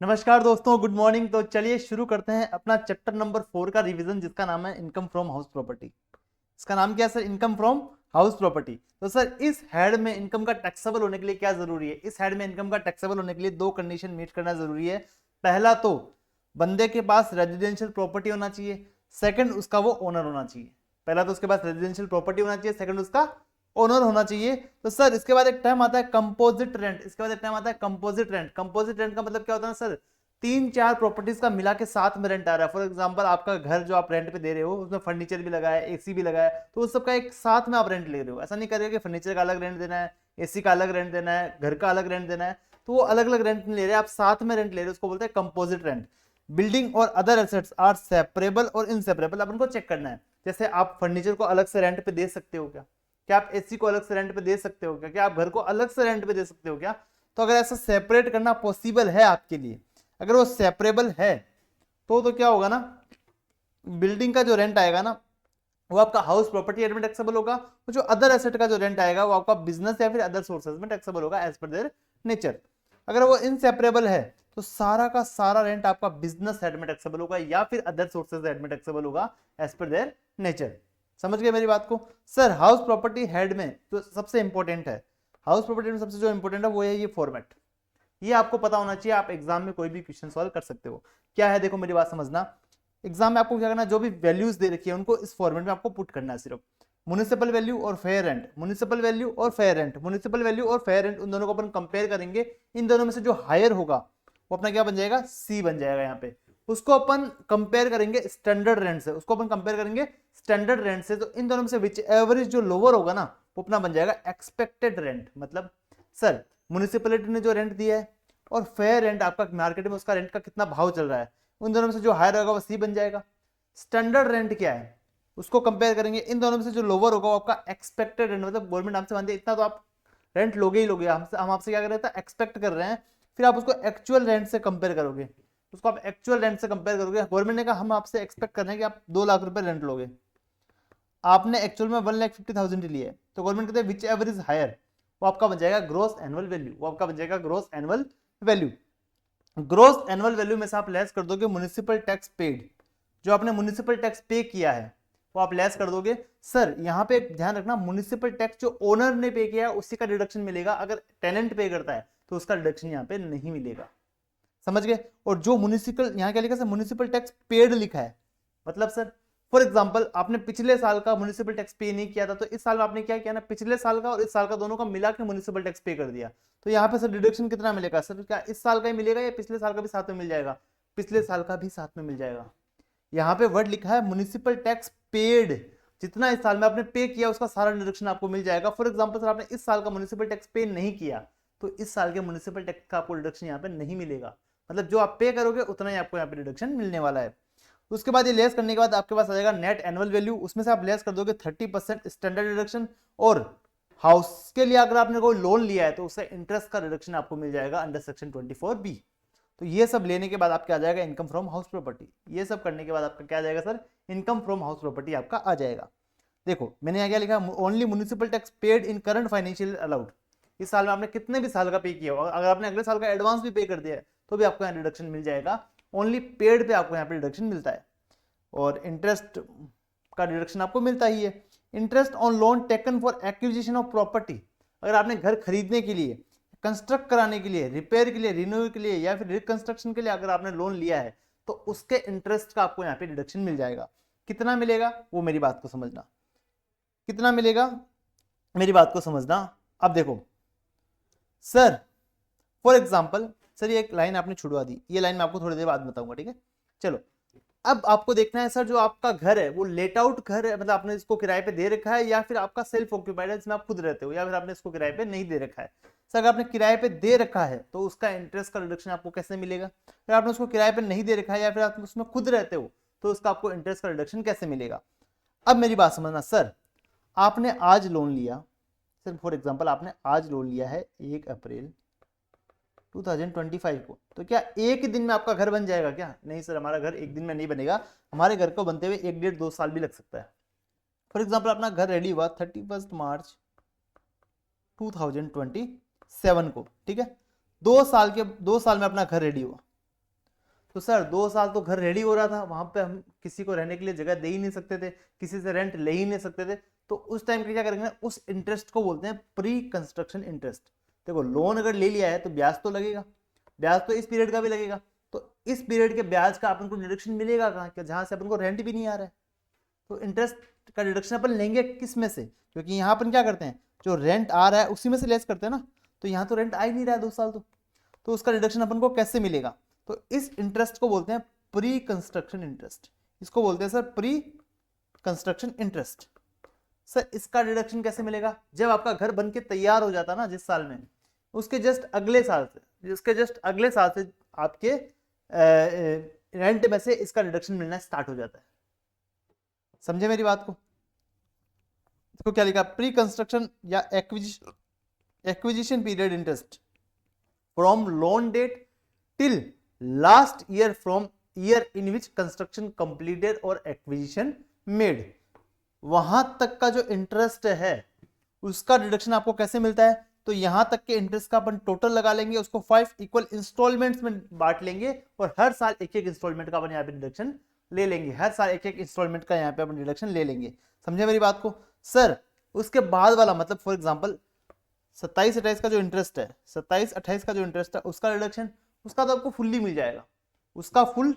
नमस्कार दोस्तों, good morning. तो चलिए शुरू करते हैं अपना चैप्टर नंबर 4 का रिवीजन, जिसका नाम है इनकम फ्रॉम हाउस प्रॉपर्टी। इसका नाम क्या है sir? Income from house property. तो सर इस हेड में इनकम का टैक्सेबल होने के लिए क्या जरूरी है? इस हेड में इनकम का टैक्सेबल होने के लिए दो कंडीशन मीट करना जरूरी है। पहला तो बंदे के पास रेजिडेंशियल प्रॉपर्टी होना चाहिए, सेकंड उसका वो ओनर होना चाहिए। पहला तो उसके पास रेजिडेंशियल प्रॉपर्टी होना चाहिए, सेकंड उसका ओनर होना चाहिए। तो सर इसके बाद एक टर्म आता है कंपोजिट रेंट। इसके बाद एक टर्म आता है कंपोजिट रेंट। कंपोजिट रेंट का मतलब क्या होता है सर? तीन चार प्रॉपर्टीज का मिला के साथ में रेंट आ रहा है। फॉर एग्जांपल आपका घर जो आप रेंट पे दे रहे हो उसमें फर्नीचर भी लगा है, एसी भी लगा है, तो उस सबका एक साथ में आप रेंट ले रहे हो। ऐसा नहीं करेगा कि फर्नीचर का अलग रेंट देना है, एसी का अलग रेंट देना है, घर का अलग रेंट देना है। तो वो अलग अलग रेंट नहीं ले रहे, आप साथ में रेंट ले रहे हो, उसको बोलते हैं कंपोजिट रेंट। बिल्डिंग और अदर एसेट्स आर सेपरेबल और इनसेपरेबल। अब उनको चेक करना है। जैसे आप फर्नीचर को अलग से रेंट पे दे सकते हो क्या? क्या आप एसी को अलग से रेंट पे दे सकते हो क्या? क्या आप घर को अलग से रेंट पे दे सकते हो क्या? तो अगर ऐसा सेपरेट करना पॉसिबल है आपके लिए, अगर वो सेपरेबल है, तो क्या होगा ना, बिल्डिंग का जो रेंट आएगा ना वो आपका हाउस प्रॉपर्टी एड में टैक्सेबल होगा। वो जो अदर एसेट का जो रेंट आएगा वो आपका बिजनेस या फिर अदर सोर्सेज में टैक्सेबल होगा एज पर देयर नेचर। अगर वो इनसेपरेबल है तो सारा का सारा रेंट आपका बिजनेस हेड में टैक्सेबल होगा या फिर अदर सोर्सेज हेड में टैक्सेबल होगा एज पर देयर नेचर। समझ गए मेरी बात को? सर हाउस प्रॉपर्टी हेड में तो सबसे इंपॉर्टेंट है, हाउस प्रॉपर्टी में सबसे जो इंपॉर्टेंट है वो है ये फॉर्मेट। ये आपको पता होना चाहिए, आप एग्जाम में कोई भी क्वेश्चन सॉल्व कर सकते हो। क्या है, देखो मेरी बात समझना। एग्जाम में आपको क्या करना है, जो भी वैल्यूज दे रखी है उनको इस फॉर्मेट में आपको पुट करना है सिर्फ। म्युनिसिपल वैल्यू और फेयर रेंट, म्युनिसिपल वैल्यू और फेयर रेंट, म्युनिसिपल वैल्यू और फेयर रेंट, उन दोनों को अपन कंपेयर करेंगे। इन दोनों में से जो हायर होगा वो अपना क्या बन जाएगा? सी बन जाएगा यहाँ पे। उसको अपन कंपेयर करेंगे स्टैंडर्ड रेंट से, उसको अपन कंपेयर करेंगे स्टैंडर्ड रेंट से। तो इन दोनों में से विच एवरेज जो लोअर होगा ना वो अपना बन जाएगा एक्सपेक्टेड रेंट। मतलब सर म्युनिसिपैलिटी ने जो रेंट दिया है और फेयर रेंट आपका मार्केट में उसका रेंट का कितना भाव चल रहा है, उन दोनों में से जो हायर होगा वो सी बन जाएगा। स्टैंडर्ड रेंट क्या है उसको कंपेयर करेंगे, इन दोनों में से जो लोअर होगा वो आपका एक्सपेक्टेड रेंट। मतलब गवर्नमेंट हमसे मानती है इतना तो आप रेंट लोगे ही लोगे, हम आपसे क्या कर रहे हैं? एक्सपेक्ट कर रहे हैं। फिर आप उसको एक्चुअल रेंट से कंपेयर करोगे, उसको आप एक्चुअल रेंट से कंपेयर करोगे। गवर्नमेंट ने कहा हम आपसे एक्सपेक्ट कर रहे हैं कि आप 2 लाख रुपए रेंट लोगे, आपने एक्चुअल में 1,50,000 लिया है, तो गवर्नमेंट कहते हैं विच एवर इज हायर, वो आपका बन जाएगा ग्रोस एनुअल वैल्यू। वो आपका बन जाएगा gross annual value. Gross annual value में से आप लेस कर दोगे म्युनिसिपल टैक्स पेड, जो आपने म्युनिसिपल टैक्स पे किया है वो आप लेस कर दोगे। सर यहाँ पे एक ध्यान रखना, म्युनिसिपल टैक्स जो ओनर ने पे किया है उसी का डिडक्शन मिलेगा। अगर टेनेंट पे करता है तो उसका डिडक्शन यहाँ पे नहीं मिलेगा। समझ गए? और जो म्युनिसिपल यहाँ क्या लिखा है? म्युनिसिपल टैक्स पेड लिखा है। मतलब सर फॉर एग्जांपल आपने पिछले साल का म्युनिसिपल टैक्स पे नहीं किया था, तो इस साल में आपने क्या किया ना, पिछले साल का और इस साल का दोनों का मिला के म्युनिसिपल टैक्स पे कर दिया। तो यहाँ पे सर डिडक्शन कितना मिलेगा सर? क्या इस साल का ही मिलेगा या पिछले साल का भी साथ में मिल जाएगा? पिछले साल का भी साथ में मिल जाएगा। यहाँ पे वर्ड लिखा है म्युनिसिपल टैक्स पेड, जितना इस साल में आपने पे किया उसका सारा डिडक्शन आपको मिल जाएगा। फॉर एग्जांपल सर आपने इस साल का म्युनिसिपल टैक्स पे नहीं किया तो इस साल के म्युनिसिपल टैक्स का आपको डिडक्शन यहाँ पे नहीं मिलेगा। मतलब जो आप पे करोगे उतना ही आपको यहाँ पे डिडक्शन मिलने वाला है। उसके बाद ये लेस करने के बाद आपके पास आ जाएगा नेट एनुअल वैल्यू, उसमें से आप लेस कर दोगे 30% स्टैंडर्ड डिडक्शन। और हाउस के लिए अगर आपने कोई लोन लिया है तो उससे इंटरेस्ट का रिडक्शन आपको मिल जाएगा अंडर सेक्शन 24B। तो ये सब लेने के बाद आपका आ जाएगा इनकम फ्रॉम हाउस प्रॉपर्टी। ये सब करने के बाद आपका क्या आ जाएगा sir? Income from house property आपका आ जाएगा। देखो मैंने यहाँ क्या लिखा, only municipal tax paid in current financial allowed. इस साल में आपने कितने भी साल का पे किया हो, अगर आपने अगले साल का एडवांस भी पे कर दिया है तो भी आपको यहाँ डिडक्शन मिल जाएगा। ओनली पेड पे आपको यहाँ पे डिडक्शन मिलता है। और इंटरेस्ट का डिडक्शन आपको मिलता ही है। Interest on loan taken for acquisition of property, अगर आपने घर खरीदने के लिए, कंस्ट्रक्ट कराने के लिए, रिपेयर के लिए, रिन्यू के लिए या फिर रिकंस्ट्रक्शन के लिए अगर आपने लोन लिया है तो उसके इंटरेस्ट का आपको यहाँ पे डिडक्शन मिल जाएगा। कितना मिलेगा वो मेरी बात को समझना, कितना मिलेगा मेरी बात को समझना। अब देखो सर फॉर एग्जाम्पल, सर ये एक लाइन आपने छुड़वा दी, ये लाइन मैं आपको थोड़ी देर बाद बताऊंगा, ठीक है? चलो अब आपको देखना है सर जो आपका घर है वो लेट आउट घर है, मतलब आपने इसको किराए पे दे रखा है या फिर आपका सेल्फ ऑक्यूपाइड है जिसमें आप खुद रहते हो, या फिर आपने इसको किराए पे नहीं दे रखा है। सर अगर आपने किराए पे दे रखा है तो उसका इंटरेस्ट का रिडक्शन आपको कैसे मिलेगा? अगर आपने उसको किराए पे नहीं दे रखा है या फिर आप उसमें खुद रहते हो तो उसका आपको इंटरेस्ट का रिडक्शन कैसे मिलेगा? अब मेरी बात समझना, सर आपने आज लोन लिया, सर फॉर एग्जाम्पल आपने आज लोन लिया है 1 अप्रैल 2025 को, तो क्या एक दिन में आपका घर बन जाएगा क्या? नहीं सर, हमारा घर एक दिन में नहीं बनेगा, हमारे घर को बनते हुए 1 डेढ़ 2 साल भी लग सकता है। फॉर एग्जाम्पल अपना घर रेडी हुआ 31 मार्च 2027 को, ठीक है? 2 साल में अपना घर रेडी हुआ, तो सर 2 साल तो घर रेडी हो रहा था, वहां पे हम किसी को रहने के लिए जगह दे ही नहीं सकते थे, किसी से रेंट ले ही नहीं सकते थे, तो उस टाइम पे क्या करेंगे, उस इंटरेस्ट को बोलते हैं प्री कंस्ट्रक्शन इंटरेस्ट। देखो लोन अगर ले लिया है तो ब्याज तो लगेगा, ब्याज तो इस पीरियड का भी लगेगा, तो इस पीरियड के ब्याज का अपन को डिडक्शन मिलेगा कहाँ, जहां से अपन को रेंट भी नहीं आ रहा है, तो इंटरेस्ट का डिडक्शन अपन लेंगे किस में से, क्योंकि यहाँ अपन क्या करते हैं, जो रेंट आ रहा है उसी में से लेस करते हैं ना, तो यहाँ तो रेंट आ ही नहीं रहा है 2 साल, तो उसका डिडक्शन अपन को कैसे मिलेगा, तो इस इंटरेस्ट को बोलते हैं प्री कंस्ट्रक्शन इंटरेस्ट, इसको बोलते हैं sir pre construction interest. Sir इसका डिडक्शन कैसे मिलेगा, जब आपका घर बन के तैयार हो जाता ना जिस साल में, उसके जस्ट अगले साल से आपके रेंट में से इसका डिडक्शन मिलना स्टार्ट हो जाता है। समझे मेरी बात को? देखो क्या लिखा, प्री कंस्ट्रक्शन या acquisition period interest from loan date till last year from year in which construction completed और एक्विजिशन मेड, वहां तक का जो इंटरेस्ट है उसका डिडक्शन आपको कैसे मिलता है, तो यहां तक के इंटरेस्ट का अपन टोटल लगा लेंगे, उसको 5 इक्वल इंस्टॉलमेंट्स में बांट लेंगे और हर साल एक एक इंस्टॉलमेंट का अपन यहाँ पे डिडक्शन ले लेंगे, हर साल एक एक इंस्टॉलमेंट का यहाँ पे अपन डिडक्शन ले लेंगे। समझे मेरी बात को? सर उसके बाद वाला मतलब फॉर एग्जांपल 27-28 का जो इंटरेस्ट है, 27-28 का जो इंटरेस्ट है उसका डिडक्शन, उसका तो आपको फुल्ली मिल जाएगा, उसका फुल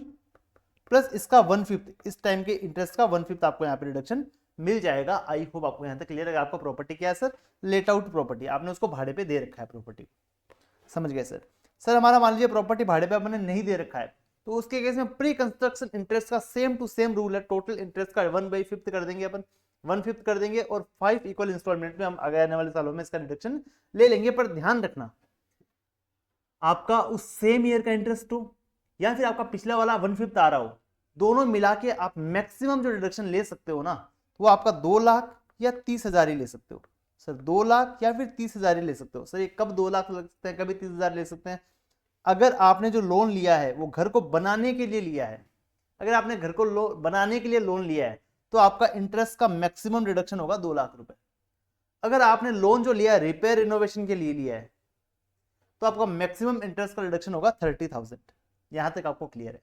प्लस इसका 1/5, इस टाइम के इंटरेस्ट का 1/5 आपको यहाँ पे डिडक्शन मिल जाएगा। आई होप आपको यहाँ तक क्लियर है। आपका प्रॉपर्टी क्या है सर, लेट आउट प्रॉपर्टी, आपने उसको भाड़े पे दे रखा है प्रॉपर्टी, समझ गए सर? सर हमारा मान लीजिए प्रॉपर्टी भाड़े पे आपने नहीं दे रखा है, तो उसके केस में प्री कंस्ट्रक्शन इंटरेस्ट का सेम टू सेम रूल है, टोटल इंटरेस्ट का 1/5 कर देंगे अपन, 1/5 कर देंगे और 5 इक्वल इंस्टॉलमेंट में हम आगे आने वाले सालों में इसका डिडक्शन ले लेंगे। पर ध्यान रखना आपका उस सेम ईयर का इंटरेस्ट हो या फिर आपका पिछला वाला 1/5 आ रहा हो, दोनों मिला के आप मैक्सिमम जो डिडक्शन ले सकते हो ना, वो आपका 2 लाख या 30,000 ही ले सकते हो। सर 2 लाख या फिर 30,000 ही ले सकते हो। सर ये कब 2 लाख ले सकते हैं, कभी 30,000 ले सकते हैं, अगर आपने जो लोन लिया है वो घर को बनाने के लिए लिया है, अगर आपने घर को बनाने के लिए लोन लिया है तो आपका इंटरेस्ट का मैक्सिमम डिडक्शन होगा 2 लाख रुपए। अगर आपने लोन जो लिया है रिपेयर रिनोवेशन के लिए लिया है तो आपका मैक्सिमम इंटरेस्ट का रिडक्शन होगा 30,000। यहां तक आपको क्लियर है?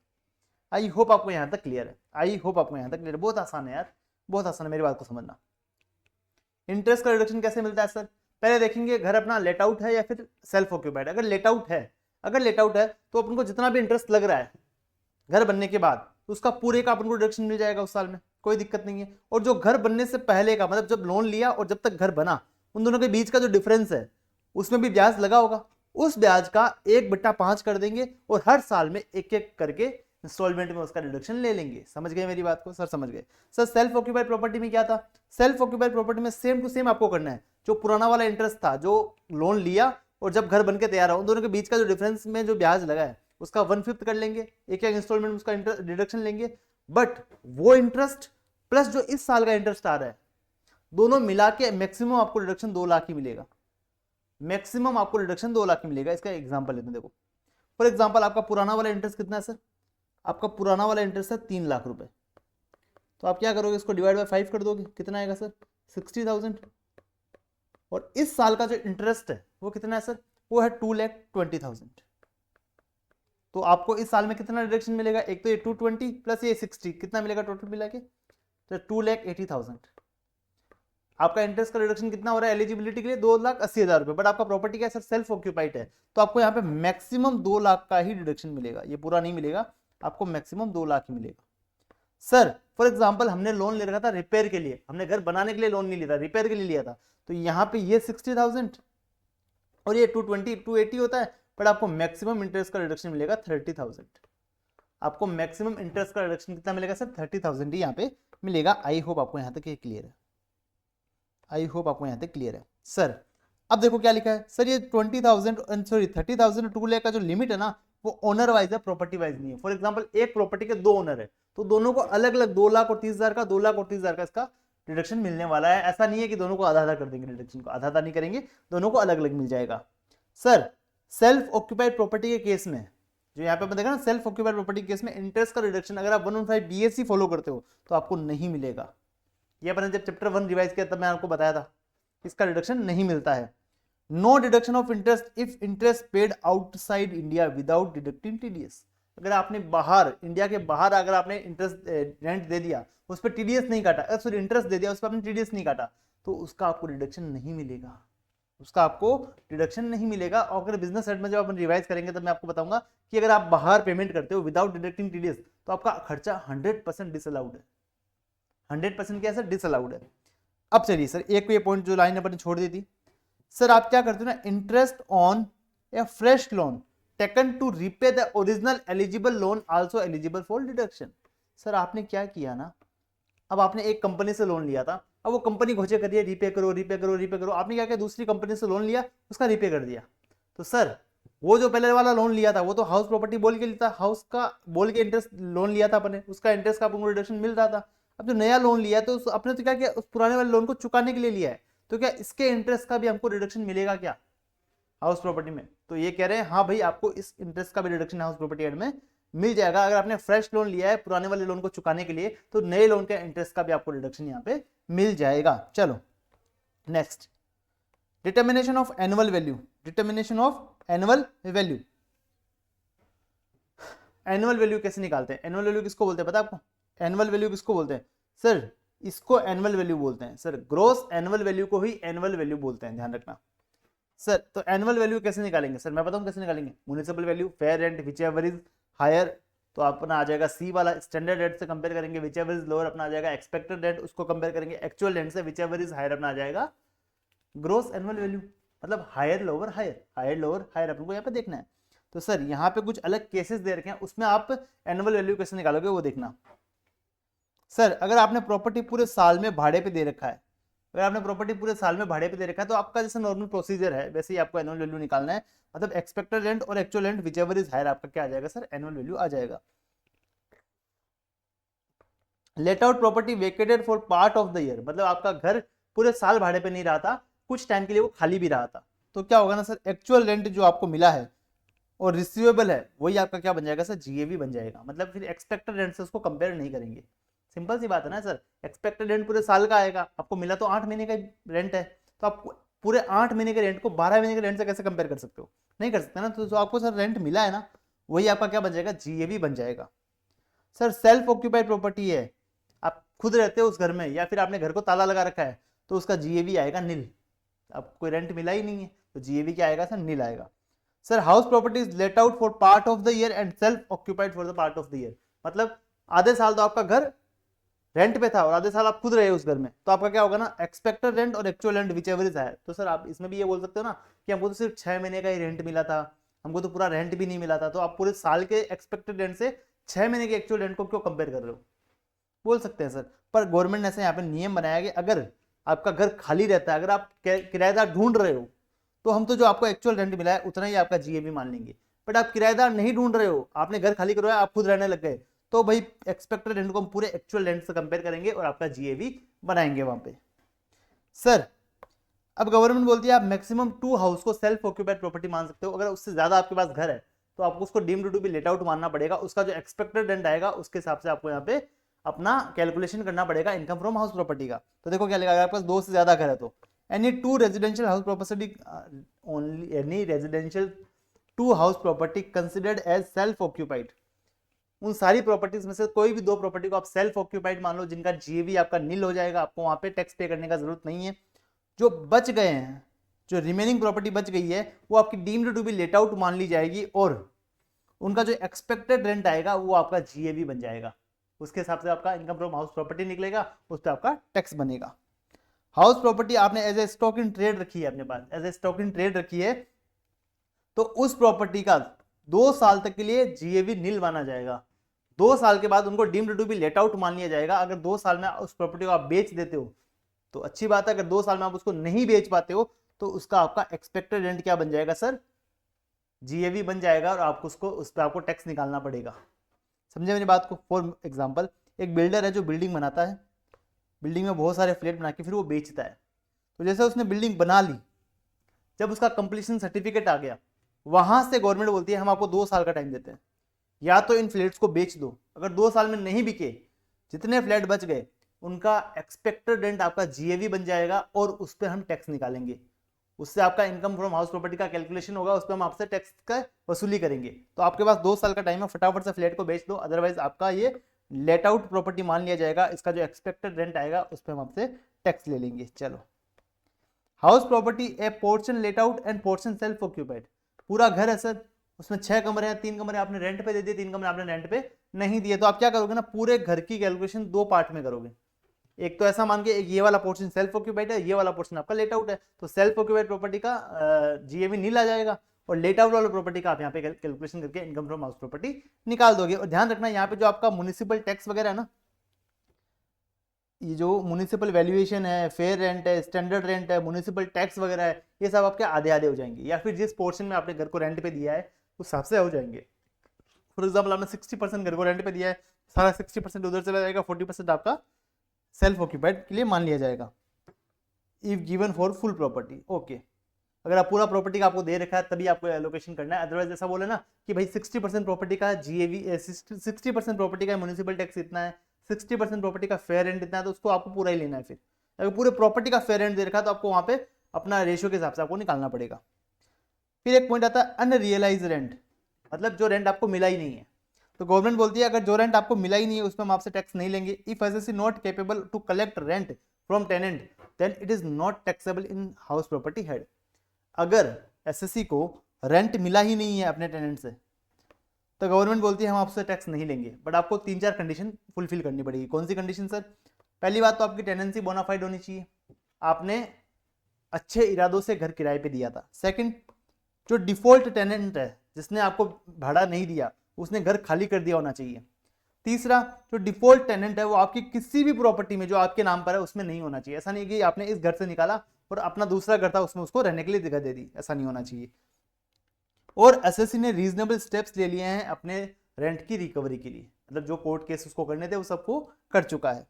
आई होप आपको यहां तक क्लियर है, आई होप आपको यहां तक क्लियर है। बहुत आसान है यार, बहुत आसान है, मेरी बात को समझना। इंटरेस्ट का रिडक्शन कैसे मिलता है सर, पहले देखेंगे घर अपना लेट आउट है या फिर सेल्फ ऑक्यूपाइड। अगर लेट आउट है तो अपन को जितना भी इंटरेस्ट लग रहा है घर बनने के बाद तो उसका पूरे का अपन को डिडक्शन मिल जाएगा उस साल में, कोई दिक्कत नहीं है। और जो घर बनने से पहले का मतलब जब लोन लिया और जब तक घर बना उन दोनों के बीच का जो डिफरेंस है उसमें भी ब्याज लगा होगा, उस ब्याज का 1/5 कर देंगे और हर साल में एक एक करके इंस्टॉलमेंट में उसका डिडक्शन ले लेंगे। समझ गए मेरी बात को? सर समझ गए। सर सेल्फ ऑक्यूपाइड प्रॉपर्टी में क्या था, सेल्फ ऑक्यूपाइड प्रॉपर्टी में सेम टू सेम आपको करना है, जो पुराना वाला इंटरेस्ट था, जो लोन लिया और जब घर बन के तैयार हो, उन दोनों के बीच का जो डिफरेंस में जो ब्याज लगा है उसका 1/5 कर लेंगे, एक एक इंस्टॉलमेंट में उसका डिडक्शन लेंगे। बट वो इंटरेस्ट प्लस जो इस साल का इंटरेस्ट आ रहा है दोनों मिला के मैक्सिमम आपको डिडक्शन 2 लाख ही मिलेगा, मैक्सिमम आपको डिडक्शन 2 लाख ही मिलेगा। इसका एग्जांपल लेते हैं, देखो फॉर एग्जांपल आपका पुराना वाला इंटरेस्ट कितना है सर, आपका पुराना वाला इंटरेस्ट है 3 लाख रुपए, तो आप क्या करोगे, इसको डिवाइड बाय 5 कर दोगे, कितना आएगा सर 60,000। और इस साल का जो इंटरेस्ट है वो कितना है सर, वो है 2,20,000। तो आपको इस साल में कितना डिडक्शन मिलेगा, एक तो ये 220 प्लस ये 60, कितना मिलेगा टोटल मिला के, तो 2,80,000। आपका इंटरेस्ट का रिडक्शन कितना हो रहा है एलिजिबिलिटी के लिए, 2,80,000 रुपए। बट आपका प्रॉपर्टी क्या है सर, सेल्फ ऑक्यूपाइड है, तो आपको यहाँ पे मैक्सिमम 2 लाख का ही डिडक्शन मिलेगा, ये पूरा नहीं मिलेगा, आपको मैक्सिमम 2 लाख ही मिलेगा। सर फॉर एग्जांपल हमने लोन ले रखा था रिपेयर के लिए, हमने घर बनाने के लिए लोन नहीं लिया था, रिपेयर के लिए लिया था, तो यहाँ पे ये 60,000 और ये 280 होता है, बट आपको मैक्सिमम इंटरेस्ट का रिडक्शन मिलेगा 30,000। आपको मैक्सिमम इंटरेस्ट का रिडक्शन कितना मिलेगा सर, 30,000 ही यहाँ पे मिलेगा। आई होप आपको यहाँ तक ये क्लियर है, आई होप आपको यहाँ तक क्लियर है। सर अब देखो क्या लिखा है सर, ये 30,000 2 लाख का जो लिमिट है ना वो ओनर वाइज है, प्रॉपर्टी वाइज नहीं है। फॉर एग्जांपल एक प्रॉपर्टी के 2 ओनर है तो दोनों को अलग अलग 2 लाख और 30,000 का, 2 लाख और 30,000 का इसका डिडक्शन मिलने वाला है। ऐसा नहीं है कि दोनों को आधा आधा कर देंगे, डिडक्शन को आधा आधा नहीं करेंगे, दोनों को अलग अलग मिल जाएगा। सर सेल्फ ऑक्यूपाइड प्रॉपर्टी के केस में जो यहाँ पे देखा ना, सेल्फ ऑक्यूपाइड प्रॉपर्टी के केस में इंटरेस्ट का रिडक्शन अगर आप 115 BSc फॉलो करते हो तो आपको नहीं मिलेगा। ये अपने जब चैप्टर 1 रिवाइज किया तब मैं आपको बताया था इसका रिडक्शन नहीं मिलता है। No deduction of interest if interest paid outside India without deducting TDS। अगर आपने बाहर, इंडिया के बाहर अगर आपने इंटरेस्ट रेंट दे दिया, उस पर टीडीएस नहीं काटा, सॉरी इंटरेस्ट दे दिया, उस पर आपने टीडीएस नहीं काटा, तो उसका आपको डिडक्शन नहीं मिलेगा, उसका आपको डिडक्शन नहीं मिलेगा। और अगर बिजनेस सेट में जब अपन रिवाइज करेंगे तब मैं आपको बताऊंगा कि अगर आप बाहर पेमेंट करते हो विदाउट डिडक्टिंग टीडीएस तो आपका खर्चा 100% डिसअलाउड है, 100% क्या सर डिसअलाउड है। अब चलिए सर एक ये पॉइंट जो लाइन अपन छोड़ दी थी, सर आप क्या करते हो ना, interest on a fresh loan taken to repay the original eligible loan also eligible for deduction. Sir आपने क्या किया ना, अब आपने एक कंपनी से लोन लिया था, अब वो कंपनी घोषित कर रही है रीपे करो रीपे करो रीपे करो, आपने क्या किया दूसरी कंपनी से लोन लिया, उसका रीपे कर दिया। तो सर वो जो पहले वाला लोन लिया था वो तो हाउस प्रॉपर्टी बोल के लिया था, हाउस का बोल के इंटरेस्ट लोन लिया था अपने, उसका इंटरेस्ट का आपको रिडक्शन मिल रहा था। अब जो नया लोन लिया तो अपने तो क्या किया, उस पुराने वाले लोन को चुकाने के लिए लिया है, तो क्या इसके इंटरेस्ट का भी हमको रिडक्शन मिलेगा क्या हाउस प्रॉपर्टी में? तो ये कह रहे हैं हाँ भाई आपको इस इंटरेस्ट का भी रिडक्शन हाउस प्रॉपर्टी एड में मिल जाएगा। अगर आपने फ्रेश लोन लिया है पुराने वाले लोन को चुकाने के लिए तो नए लोन के इंटरेस्ट का भी आपको रिडक्शन यहाँ पे मिल जाएगा। चलो next, determination of annual value, determination of annual value. Annual value कैसे निकालते हैं, एनुअल वैल्यू किसको बोलते हैं पता है आपको, एनुअल वैल्यू किसको बोलते हैं सर, इसको एनुअल वैल्यू बोलते हैं सर, ग्रॉस एनुअल वैल्यू को ही एनुअल वैल्यू बोलते हैं, ध्यान रखना सर। तो एनुअल वैल्यू कैसे निकालेंगे सर, मैं बताऊं कैसे निकालेंगे, municipal value, fair rent whichever is higher, तो अपना आ जाएगा सी वाला, स्टैंडर्ड रेट से कंपेयर करेंगे, विच एवर इज लोअर अपना आ जाएगा एक्सपेक्टेड रेंट, उसको कंपेयर करेंगे एक्चुअल रेंट से, विच एवर इज हायर अपना आ जाएगा ग्रॉस एनुअल वैल्यू, मतलब higher lower higher, higher lower higher अपन को यहाँ पे देखना है। तो सर यहाँ पे कुछ अलग केसेस दे रखे हैं, उसमें आप एनुअल वैल्यू कैसे निकालोगे वो देखना। सर अगर आपने प्रॉपर्टी पूरे साल में भाड़े पे दे रखा है, अगर आपने प्रॉपर्टी पूरे साल में भाड़े पे दे रखा है तो आपका जैसे नॉर्मल प्रोसीजर है वैसे ही आपको एनुअल वैल्यू निकालना है, मतलब एक्सपेक्टेड रेंट और actual rent whichever is higher आपका क्या आ जाएगा सर, एनुअल वैल्यू आ जाएगा। Let out property vacated for part of the year, मतलब आपका घर पूरे साल भाड़े पे नहीं रहा था, कुछ टाइम के लिए वो खाली भी रहा था, तो क्या होगा ना सर, एक्चुअल रेंट जो आपको मिला है और रिसीवेबल है वही आपका क्या बन जाएगा सर, जीएवी बन जाएगा। मतलब फिर एक्सपेक्टेड रेंट से उसको कंपेयर नहीं करेंगे, सिंपल सी बात है ना सर, एक्सपेक्टेड रेंट पूरे साल का आएगा, आपको मिला तो 8 महीने का रेंट है, तो आप पूरे 8 महीने के रेंट को 12 महीने के रेंट से कैसे कंपेयर कर सकते हो, नहीं कर सकते ना। तो जो आपको सर रेंट मिला है ना वही आपका क्या बन जाएगा, जीएवी बन जाएगा। सर सेल्फ ऑक्यूपाइड प्रॉपर्टी है, आप खुद रहते हो उस घर में या फिर आपने घर को ताला लगा रखा है, तो उसका जीएवी आएगा नील, आपको कोई रेंट मिला ही नहीं है तो जीएवी क्या आएगा सर, नील आएगा। Sir house property is let out for part of the year and self occupied for the part of the year, मतलब आधे साल तो आपका घर रेंट पे था और आधे साल आप खुद रहे उस घर में, तो आपका क्या होगा ना, एक्सपेक्टेड रेंट और actual rent whichever is है। तो सर आप इसमें भी ये बोल सकते हो ना कि हमको तो सिर्फ 6 महीने का ही रेंट मिला था, हमको तो पूरा रेंट भी नहीं मिला था, तो आप पूरे साल के एक्सपेक्टेड रेंट से 6 महीने के एक्चुअल रेंट को क्यों कंपेयर कर रहे हो, बोल सकते हैं सर। पर गवर्नमेंट ने ऐसे यहाँ पे नियम बनाया कि अगर आपका घर खाली रहता है, अगर आप किराएदार ढूंढ रहे हो तो हम तो जो आपको एक्चुअल रेंट मिला है उतना ही आपका जीएवी मान लेंगे, बट आप किराएदार नहीं ढूंढ रहे हो, आपने घर खाली करवाया आप खुद रहने लग गए, तो भाई एक्सपेक्टेड रेंट को हम पूरे एक्चुअल रेंट से कंपेयर करेंगे और आपका जीएवी बनाएंगे वहां पे। सर अब गवर्नमेंट बोलती है आप मैक्सिमम 2 हाउस को सेल्फ ऑक्यूपाइड प्रॉपर्टी मान सकते हो, अगर उससे ज्यादा आपके पास घर है तो आपको उसको deemed to be let out मानना पड़ेगा, उसका जो एक्सपेक्टेड रेंट आएगा उसके हिसाब से आपको यहाँ पे अपना कैलकुलेशन करना पड़ेगा इनकम फ्रॉम हाउस प्रॉपर्टी का। तो देखो क्या लिखा, अगर आपके पास 2 से ज्यादा घर है तो any 2 residential house property, only any residential 2 house property considered as self occupied, उन सारी प्रॉपर्टीज में से कोई भी 2 प्रॉपर्टी को आप सेल्फ ऑक्यूपाइड मान लो जिनका जीएवी आपका नील हो जाएगा, आपको वहां पे टैक्स पे करने का जरूरत नहीं है। जो बच गए हैं, जो रिमेनिंग प्रॉपर्टी बच गई है वो आपकी deemed to be let out मान ली जाएगी और उनका जो एक्सपेक्टेड रेंट आएगा वो आपका जीएवी बन जाएगा, उसके हिसाब से आपका इनकम फ्रॉम हाउस प्रॉपर्टी निकलेगा, उस पर आपका टैक्स बनेगा। हाउस प्रॉपर्टी आपने as a stock in trade रखी है अपने पास, as a stock in trade रखी है, तो उस प्रॉपर्टी का 2 साल तक के लिए जीएवी नील माना जाएगा, 2 साल के बाद उनको deemed to be let out मान लिया जाएगा। अगर 2 साल में उस प्रॉपर्टी को आप बेच देते हो तो अच्छी बात है, अगर 2 साल में आप उसको नहीं बेच पाते हो तो उसका आपका एक्सपेक्टेड रेंट क्या बन जाएगा सर, जीएवी बन जाएगा और आपको उसको उस पर आपको टैक्स निकालना पड़ेगा। समझे मेरी बात को। फॉर एग्जांपल एक बिल्डर है जो बिल्डिंग बनाता है, बिल्डिंग में बहुत सारे फ्लैट बना के फिर वो बेचता है, तो जैसे उसने बिल्डिंग बना ली, जब उसका कंप्लीशन सर्टिफिकेट आ गया वहां से गवर्नमेंट बोलती है हम आपको 2 साल का टाइम देते हैं, या तो इन फ्लैट्स को बेच दो, अगर 2 साल में नहीं बिके, जितने फ्लैट बच गए उनका एक्सपेक्टेड रेंट आपका जीएवी बन जाएगा और उस पर हम टैक्स निकालेंगे, उससे आपका इनकम फ्रॉम हाउस प्रॉपर्टी का कैलकुलेशन होगा, उस पर हम आपसे टैक्स का वसूली करेंगे। तो आपके पास 2 साल का टाइम है, फटाफट से फ्लैट को बेच दो, अदरवाइज आपका ये लेट आउट प्रॉपर्टी मान लिया जाएगा, इसका जो एक्सपेक्टेड रेंट आएगा उस पर हम आपसे टैक्स ले लेंगे। चलो, हाउस प्रॉपर्टी ए portion let out end portion self occupied. पूरा घर है सर, उसमें 6 कमरे हैं, 3 कमरे आपने रेंट पे दे दिए, 3 कमरे आपने रेंट पे नहीं दिए, तो आप क्या करोगे ना, पूरे घर की कैलकुलेशन 2 पार्ट में करोगे। एक तो ऐसा मान के, एक ये वाला पोर्शन सेल्फ ऑक्यूपाइड है, ये वाला पोर्शन आपका लेट आउट है, तो सेल्फ ऑक्यूपाइड प्रॉपर्टी का जीएवी नील आ जाएगा, और लेट आउट वाला प्रॉपर्टी का आप यहाँ पे कैलकुलेशन करके इनकम फ्रॉम हाउस प्रॉपर्टी निकाल दोगे। और ध्यान रखना यहाँ पे जो आपका म्युनिसिपल टैक्स वगैरह है ना, ये जो म्युनिसिपल वैल्यूएशन है, फेयर रेंट है, स्टैंडर्ड रेंट है, म्युनिसिपल टैक्स वगैरह है, ये सब आपके आधे आधे हो जाएंगे, या फिर जिस पोर्शन में आपने घर को रेंट पे दिया है उस हिसाब से हो जाएंगे। फॉर एग्जाम्पल आपने 60% घर को रेंट पे दिया है, सारा 60% उधर चला जाएगा, 40% आपका सेल्फ ऑक्यूपाइड के लिए मान लिया जाएगा, if given for full property. Okay, अगर आप पूरा प्रॉपर्टी का आपको दे रखा है तभी आपको एलोकेशन करना है, अदरवाइज ऐसा बोले ना कि भाई 60% प्रॉपर्टी का जीएवी, 60% प्रॉपर्टी का म्युनिसिपल टैक्स इतना है, 60% प्रॉपर्टी का फेयर रेंट इतना है, तो उसको आपको पूरा ही लेना है। फिर अगर पूरे प्रॉपर्टी का फेयर रेंट दे रखा है तो आपको वहां पे अपना रेशियो के हिसाब से आपको निकालना पड़ेगा। फिर एक पॉइंट आता है अनरियलाइज रेंट, मतलब जो रेंट आपको मिला ही नहीं है। तो गवर्नमेंट बोलती है अगर जो रेंट आपको मिला ही नहीं है उसमें हम आपसे टैक्स नहीं लेंगे। If assessee not capable to collect rent from tenant then it is not taxable in house property head. अगर एसएससी को रेंट मिला ही नहीं है अपने टेनेंट से तो गवर्नमेंट बोलती है हम आपसे टैक्स नहीं लेंगे, बट आपको 3-4 कंडीशन फुलफिल करनी पड़ेगी। कौन सी कंडीशन सर? पहली बात तो आपकी टेनेंसी बोनाफाइड होनी चाहिए, आपने अच्छे इरादों से घर किराए पे दिया था। सेकंड, जो डिफॉल्ट टेनेंट है जिसने आपको भाड़ा नहीं दिया उसने घर खाली कर दिया होना चाहिए। तीसरा, जो डिफॉल्ट टेनेंट है वो आपकी किसी भी प्रॉपर्टी में जो आपके नाम पर है उसमें नहीं होना चाहिए। ऐसा नहीं कि आपने इस घर से निकाला और अपना दूसरा घर था उसमें उसको रहने के लिए जगह दे दी, ऐसा नहीं होना चाहिए। और एसएससी ने रीजनेबल स्टेप्स ले लिए हैं अपने रेंट की रिकवरी के लिए, मतलब जो कोर्ट केस उसको करने थे वो सबको कर चुका है।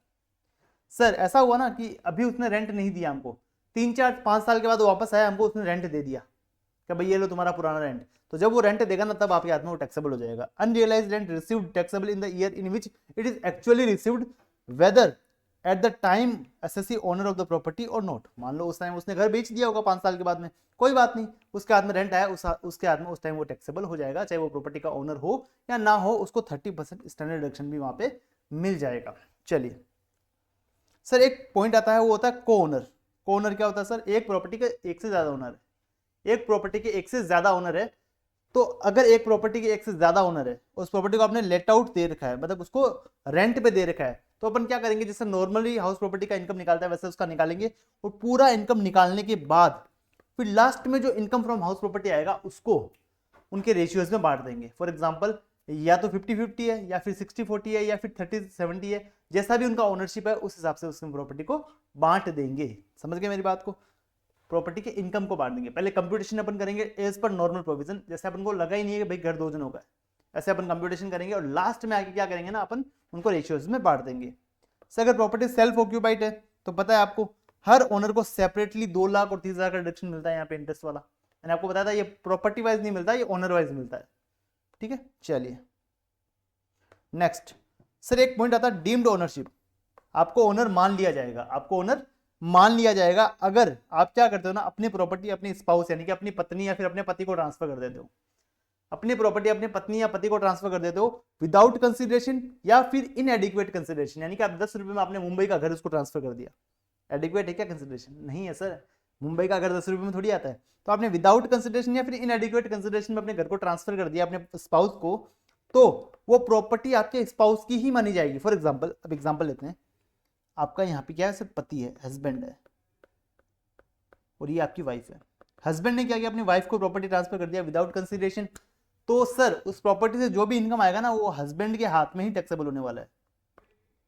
सर ऐसा हुआ ना कि अभी उसने रेंट नहीं दिया हमको, 3-4-5 साल के बाद वो वापस आया, हमको उसने रेंट दे दिया कि भाई ये लो तुम्हारा पुराना रेंट, तो जब वो रेंट देगा ना तब आपके हाथ में वो टैक्सेबल हो जाएगा। Unrealised rent received taxable in the year in which it is actually received whether at the time assessee owner of the property और नॉट। मान लो उस टाइम उसने घर बेच दिया होगा 5 साल के बाद में, कोई बात नहीं, उसके हाथ में रेंट आया, उसके हाथ में उस टाइम वो टैक्सेबल हो जाएगा, चाहे वो प्रॉपर्टी का ओनर हो या ना हो, उसको 30% स्टैंडर्ड डिडक्शन भी वहां पे मिल जाएगा। चलिए सर, एक पॉइंट आता है वो होता है को ओनर। को ओनर क्या होता है सर? एक प्रॉपर्टी के एक से ज्यादा ओनर है, एक प्रॉपर्टी के एक से ज्यादा ओनर है। तो अगर एक प्रॉपर्टी के एक से ज्यादा ओनर है, उस प्रॉपर्टी को आपने लेट आउट दे रखा है, मतलब उसको रेंट पे दे रखा है, तो अपन क्या करेंगे, जैसे नॉर्मली हाउस प्रॉपर्टी का इनकम निकालता है वैसे उसका निकालेंगे, और पूरा इनकम निकालने के बाद फिर लास्ट में जो इनकम फ्रॉम हाउस प्रॉपर्टी आएगा उसको उनके रेशियोज में बांट देंगे। फॉर एग्जाम्पल या तो 50-50 है, या फिर 60-40 है, या फिर 30-70 है, जैसा भी उनका ओनरशिप है उस हिसाब से उस प्रॉपर्टी को बांट देंगे। समझ गए मेरी बात को? प्रॉपर्टी के इनकम को बांट देंगे। पहले कंप्यूटेशन अपन करेंगे एज पर नॉर्मल प्रोविजन, जैसे अपन को लगा ही नहीं है कि भाई घर 2 जनों का है, ऐसे अपन कंप्यूटेशन करेंगे और लास्ट में आके क्या करेंगे ना, अपन उनको रेशियोज में बांट देंगे। सर अगर प्रॉपर्टी सेल्फ ऑक्यूपाइड है तो पता है आपको हर ओनर को सेपरेटली 2 लाख और 30,000 का डिडक्शन मिलता है यहाँ पे इंटरेस्ट वाला। मैंने आपको बताया था ये प्रॉपर्टी वाइज नहीं मिलता, ये ओनर वाइज मिलता है। ठीक है, चलिए नेक्स्ट। सर एक पॉइंट आता है डीम्ड ओनरशिप। आपको ओनर मान लिया जाएगा, आपको ओनर मान लिया जाएगा अगर आप क्या करते हो ना, अपनी प्रॉपर्टी अपनी स्पाउस यानी कि अपनी पत्नी या फिर अपने पति को ट्रांसफर कर देते हो, अपनी प्रॉपर्टी अपनी पत्नी या पति को ट्रांसफर कर देते हो विदाउट कंसिडरेशन या फिर इनएडिक्वेट कंसिडरेशन, यानी कि आप 10 रुपए में आपने मुंबई का घर उसको ट्रांसफर कर दिया। एडिक्वेट है क्या कंसिडरेशन? नहीं है सर, मुंबई का घर 10 रुपए में थोड़ी आता है। तो आपने विदाउट कंसिडरेशन या फिर इनएडिक्वेट कंसिडरेशन में अपने घर को ट्रांसफर कर दिया अपने स्पाउस को, तो वो प्रॉपर्टी आपके स्पाउस की ही मानी जाएगी। फॉर एग्जाम्पल, अब एग्जाम्पल लेते हैं, आपका यहाँ पे क्या है सर, पति है, हस्बैंड है, और ये आपकी वाइफ है। हस्बैंड ने क्या किया, अपनी वाइफ को प्रॉपर्टी ट्रांसफर कर दिया विदाउट कंसिडरेशन, तो सर उस प्रॉपर्टी से जो भी इनकम आएगा ना वो हस्बैंड के हाथ में ही टैक्सेबल होने वाला है,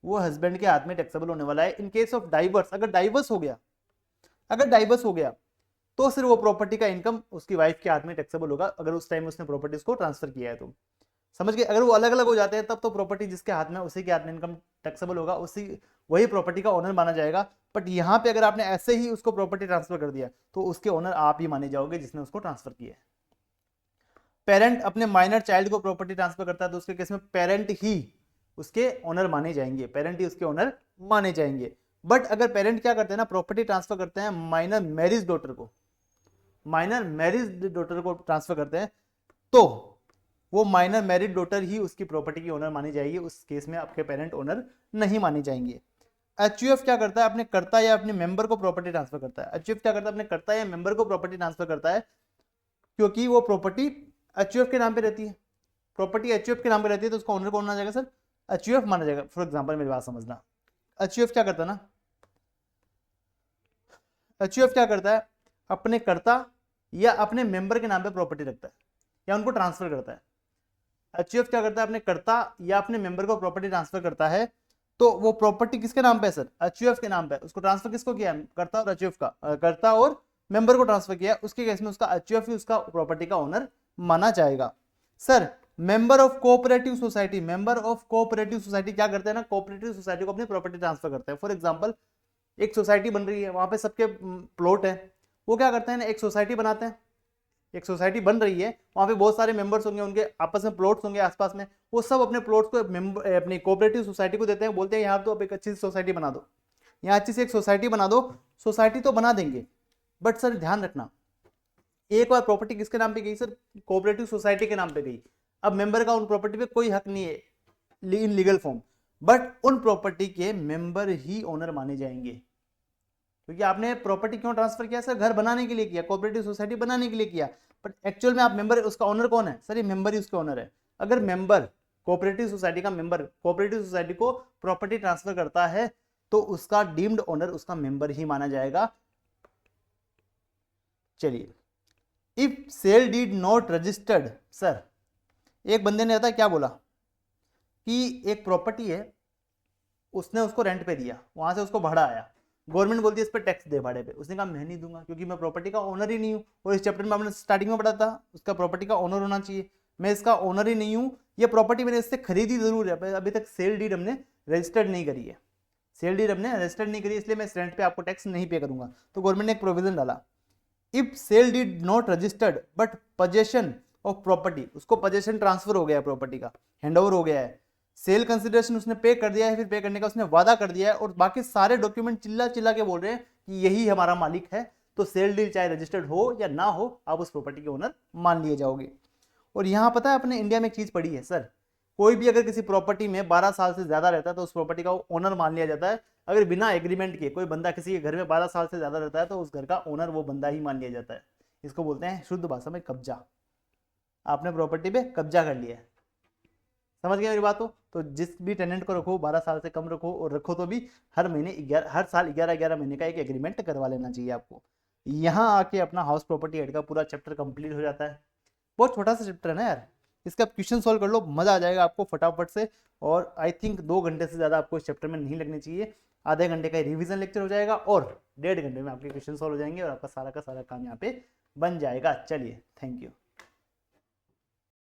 वो हस्बैंड के हाथ में टैक्सेबल होने वाला है। इन केस ऑफ डाइवर्स, अगर डाइवर्स हो गया, अगर डाइवर्स हो गया तो सिर्फ वो प्रॉपर्टी का इनकम उसकी वाइफ के हाथ में टैक्सेबल होगा, अगर उस टाइम उसने प्रॉपर्टीज को ट्रांसफर किया है तो। समझ गए? अगर वो अलग अलग हो जाते हैं तब तो प्रॉपर्टी जिसके हाथ में उसी के हाथ में इनकम टैक्सेबल होगा, उसी वही प्रॉपर्टी का ओनर माना जाएगा। बट यहाँ पे अगर आपने ऐसे ही उसको प्रॉपर्टी ट्रांसफर कर दिया तो उसके ओनर आप ही माने जाओगे जिसने उसको ट्रांसफर किया है। पेरेंट अपने माइनर चाइल्ड को प्रॉपर्टी ट्रांसफर करता है तो उसके केस में पेरेंट ही उसके ओनर माने जाएंगे, पेरेंट ही उसके ओनर माने जाएंगे। बट अगर पेरेंट क्या करते हैं ना, प्रॉपर्टी ट्रांसफर करते हैं माइनर मैरिज डॉटर को, माइनर मैरिड डॉटर को ट्रांसफर करते हैं तो वो माइनर मैरिड डॉटर ही उसकी प्रॉपर्टी की ओनर मानी जाएगी, उस केस में आपके पेरेंट ओनर नहीं माने जाएंगे। एचयूएफ क्या करता है, अपने कर्ता या अपने मेंबर को प्रॉपर्टी ट्रांसफर करता है। एचयूएफ क्या करता है, अपने कर्ता या मेंबर को प्रॉपर्टी ट्रांसफर करता है क्योंकि वो प्रॉपर्टी एचयूएफ के नाम पे रहती है। प्रॉपर्टी एचयूएफ के नाम पे रहती है तो उसका ओनर कौन माना जाएगा सर, एचयूएफ माना जाएगा। फॉर एग्जांपल मेरी बात समझना, एचयूएफ क्या करता है ना, एचयूएफ क्या करता है, अपने कर्ता या अपने मेंबर के नाम पे प्रॉपर्टी रखता है या उनको ट्रांसफर करता है। एचयूएफ क्या करता है, अपने कर्ता या अपने मेंबर को प्रॉपर्टी ट्रांसफर करता है तो वो प्रॉपर्टी किसके नाम पे है सर, एचयूएफ के नाम पे। उसको ट्रांसफर किसको किया है, कर्ता और एचयूएफ का, कर्ता और मेंबर को ट्रांसफर किया, उसके केस में उसका एचयूएफ ही उसका प्रॉपर्टी का ओनर माना जाएगा। Sir member of cooperative society, member of cooperative society क्या करते हैं ना, कोऑपरेटिव सोसाइटी को अपनी प्रॉपर्टी ट्रांसफर करते हैं। फॉर एग्जांपल एक सोसाइटी बन रही है, वहां पे सबके प्लॉट है, वो क्या करते हैं ना, एक सोसाइटी बनाते हैं। एक सोसाइटी बन रही है, वहां पे बहुत सारे मेंबर्स होंगे, उनके आपस में प्लॉट्स होंगे आसपास में, वो सब अपने प्लॉट्स को अपनी कोऑपरेटिव सोसाइटी को देते हैं, बोलते हैं यहाँ तो अब एक अच्छी सी सोसाइटी बना दो, यहाँ अच्छी सी एक सोसाइटी बना दो। सोसाइटी तो बना देंगे बट सर ध्यान रखना, एक बार प्रॉपर्टी किसके नाम पे गई सर, कोऑपरेटिव सोसाइटी के नाम पे गई। अब मेंबर का उन प्रॉपर्टी पे कोई हक नहीं है इन लीगल फॉर्म, बट उन प्रॉपर्टी के मेंबर ही ओनर माने जाएंगे। क्योंकि आपने प्रॉपर्टी क्यों ट्रांसफर किया सर, घर बनाने के लिए किया, कोऑपरेटिव सोसाइटी बनाने के लिए किया, बट एक्चुअल में आप मेंबर, उसका ओनर कौन है सर, ये मेंबर ही उसका ओनर है। अगर मेंबर कोऑपरेटिव सोसाइटी का मेंबर कोऑपरेटिव सोसाइटी को प्रॉपर्टी ट्रांसफर करता है तो उसका डीम्ड ओनर उसका मेंबर ही माना जाएगा। चलिए, if sale did not registered, sir एक बंदे ने आता क्या बोला कि एक प्रॉपर्टी है, उसने उसको रेंट पे दिया, वहां से उसको भाड़ा आया, गवर्नमेंट बोलती है इस पर टैक्स दे भाड़े पे, उसने कहा मैं नहीं दूंगा क्योंकि मैं प्रॉपर्टी का ओनर ही नहीं हूँ। और इस चैप्टर में आपने स्टार्टिंग में पढ़ा था उसका प्रॉपर्टी का ओनर होना चाहिए, मैं इसका ओनर ही नहीं हूँ, ये प्रॉपर्टी मैंने इससे खरीदी जरूर है, अभी तक सेल डीड हमने रजिस्टर्ड नहीं करी है, सेल डीड हमने रजिस्टर्ड नहीं करी, इसलिए मैं इस रेंट पे आपको टैक्स नहीं पे करूंगा। तो गवर्नमेंट ने एक प्रोविजन डाला, if sale did not registered but possession of property, उसको पोजेशन ट्रांसफर हो गया है, प्रॉपर्टी का हैंडओवर हो गया है, सेल कंसिडरेशन उसने पे कर दिया है, फिर पे करने का उसने वादा कर दिया है और बाकी सारे डॉक्यूमेंट चिल्ला चिल्ला के बोल रहे हैं कि यही हमारा मालिक है, तो सेल डील चाहे रजिस्टर्ड हो या ना हो आप उस प्रॉपर्टी के ओनर मान लिए जाओगे। और यहाँ पता है अपने इंडिया में एक चीज पड़ी है सर, कोई भी अगर किसी प्रॉपर्टी में 12 साल से ज्यादा रहता है तो उस प्रॉपर्टी का ओनर मान लिया जाता है। अगर बिना एग्रीमेंट के कोई बंदा किसी के घर में 12 साल से ज्यादा रहता है तो उस घर का ओनर वो बंदा ही मान लिया जाता है। इसको बोलते हैं शुद्ध भाषा में कब्जा, आपने प्रॉपर्टी पे कब्जा कर लिया है। समझ गए मेरी बात हो? तो जिस भी टेनेंट को रखो 12 साल से कम रखो, और रखो तो भी हर साल 11 महीने का एक एग्रीमेंट करवा लेना चाहिए आपको। यहाँ आके अपना हाउस प्रॉपर्टी एड का पूरा चैप्टर कंप्लीट हो जाता है। बहुत छोटा सा चैप्टर है ना यार, इसका क्वेश्चन सॉल्व कर लो, मजा आ जाएगा आपको फटाफट से। और आई थिंक 2 घंटे से ज्यादा आपको इस चैप्टर में नहीं लगने चाहिए, आधे घंटे का रिवीजन लेक्चर हो जाएगा और 1.5 घंटे में आपके क्वेश्चन सॉल्व हो जाएंगे और आपका सारा का सारा काम यहाँ पे बन जाएगा। चलिए, थैंक यू।